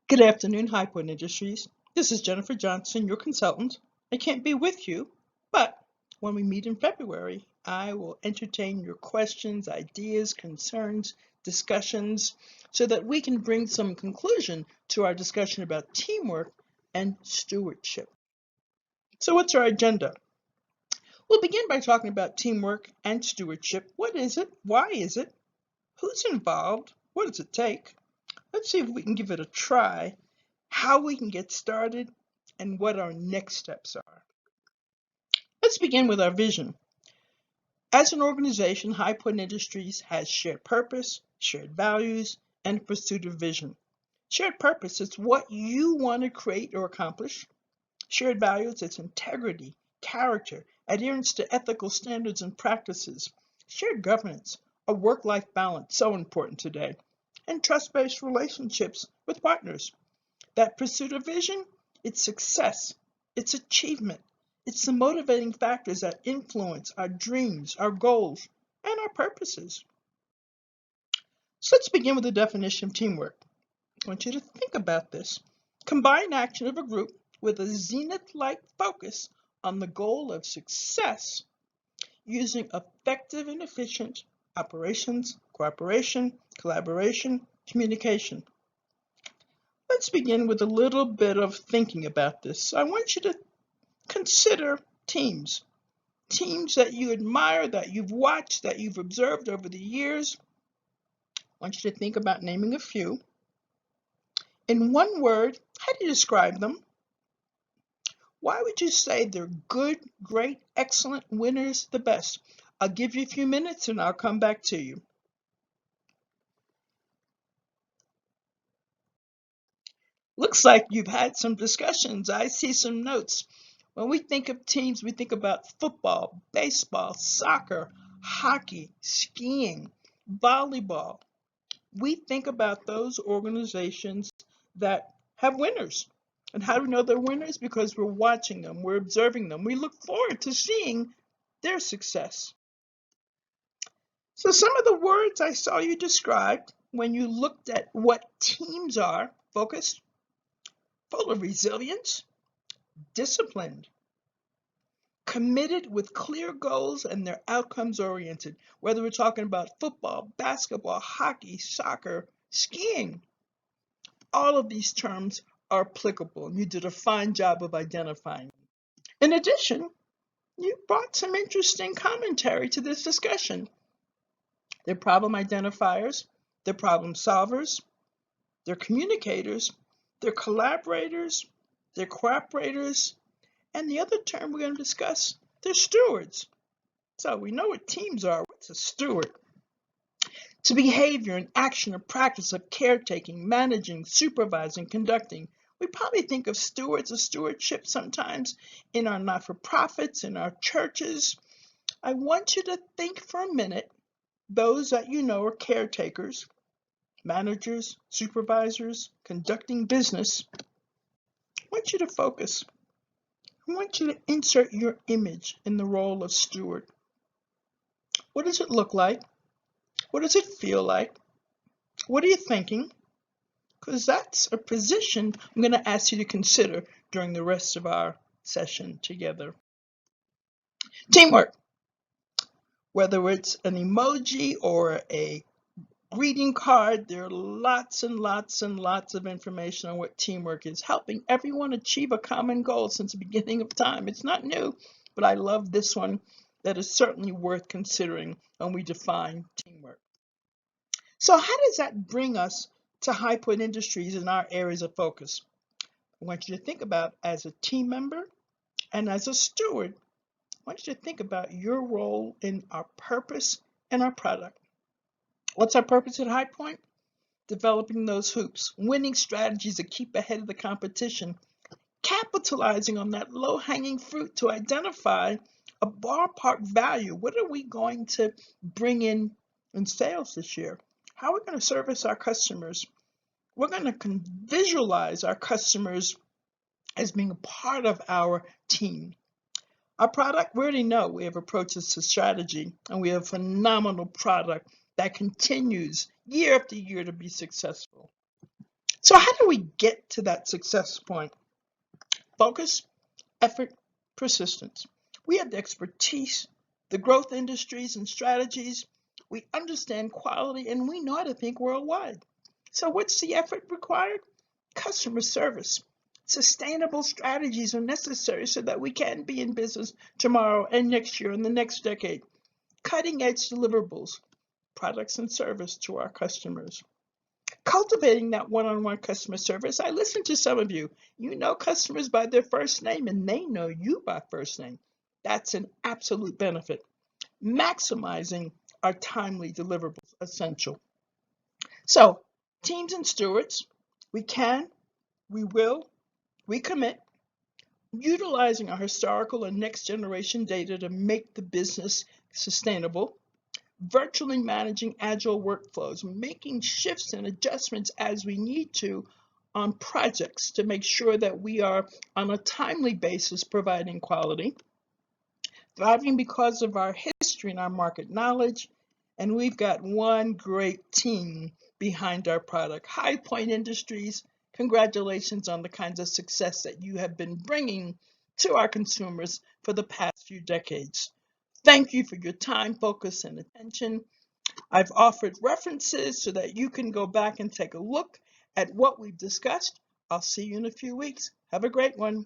Good afternoon, High Point Industries. This is Jennifer Johnson, your consultant. I can't be with you, but when we meet in February, I will entertain your questions, ideas, concerns, discussions, so that we can bring some conclusion to our discussion about teamwork and stewardship. So what's our agenda? We'll begin by talking about teamwork and stewardship. What is it? Why is it? Who's involved? What does it take? Let's see if we can give it a try, how we can get started, and what our next steps are. Let's begin with our vision. As an organization, High Point Industries has shared purpose, shared values, and pursuit of vision. Shared purpose is what you want to create or accomplish. Shared values, it's integrity, character, adherence to ethical standards and practices. Shared governance, a work-life balance, so important today. And trust-based relationships with partners. That pursuit of vision, it's success, it's achievement, it's the motivating factors that influence our dreams, our goals, and our purposes. So let's begin with the definition of teamwork. I want you to think about this. Combined action of a group with a zenith-like focus on the goal of success using effective and efficient operations, cooperation, collaboration, communication. Let's begin with a little bit of thinking about this. I want you to consider teams that you admire, that you've watched, that you've observed over the years. I want you to think about naming a few. In one word, how do you describe them? Why would you say they're good, great, excellent, winners, the best? I'll give you a few minutes and I'll come back to you. Looks like you've had some discussions. I see some notes. When we think of teams, we think about football, baseball, soccer, hockey, skiing, volleyball. We think about those organizations that have winners. And how do we know they're winners? Because we're watching them, we're observing them. We look forward to seeing their success. So some of the words I saw you described when you looked at what teams are: focused, full of resilience, disciplined, committed with clear goals, and they're outcomes oriented. Whether we're talking about football, basketball, hockey, soccer, skiing, all of these terms are applicable. You did a fine job of identifying them. In addition, you brought some interesting commentary to this discussion. They're problem identifiers, they're problem solvers, they're communicators, they're collaborators, they're cooperators, and the other term we're going to discuss, they're stewards. So we know what teams are. What's a steward? It's a behavior, an action, a practice of caretaking, managing, supervising, conducting. We probably think of stewards of stewardship sometimes in our not-for-profits, in our churches. I want you to think for a minute, those that you know are caretakers, managers, supervisors, conducting business. I want you to focus. I want you to insert your image in the role of steward. What does it look like? What does it feel like? What are you thinking? Because that's a position I'm going to ask you to consider during the rest of our session together. Teamwork. Whether it's an emoji or a greeting card, there are lots and lots and lots of information on what teamwork is, helping everyone achieve a common goal since the beginning of time. It's not new, but I love this one. That is certainly worth considering when we define teamwork. So how does that bring us to High Point Industries and our areas of focus? I want you to think about as a team member and as a steward. I want you to think about your role in our purpose and our product. What's our purpose at High Point? Developing those hoops, winning strategies to keep ahead of the competition, capitalizing on that low-hanging fruit to identify a ballpark value. What are we going to bring in sales this year? How are we going to service our customers? We're going to visualize our customers as being a part of our team. Our product, we already know we have approaches to strategy, and we have a phenomenal product that continues year after year to be successful. So how do we get to that success point? Focus, effort, persistence. We have the expertise, the growth industries and strategies. We understand quality and we know how to think worldwide. So what's the effort required? Customer service. Sustainable strategies are necessary so that we can be in business tomorrow and next year and the next decade. Cutting edge deliverables, products and service to our customers. Cultivating that one-on-one customer service. I listen to some of you. You know customers by their first name and they know you by first name. That's an absolute benefit. Maximizing our timely deliverables, essential. So, teams and stewards, we can, we will, we commit, utilizing our historical and next generation data to make the business sustainable, virtually managing agile workflows, making shifts and adjustments as we need to on projects to make sure that we are on a timely basis providing quality, thriving because of our history and our market knowledge, and we've got one great team behind our product. High Point Industries, congratulations on the kinds of success that you have been bringing to our consumers for the past few decades. Thank you for your time, focus, and attention. I've offered references so that you can go back and take a look at what we've discussed. I'll see you in a few weeks. Have a great one.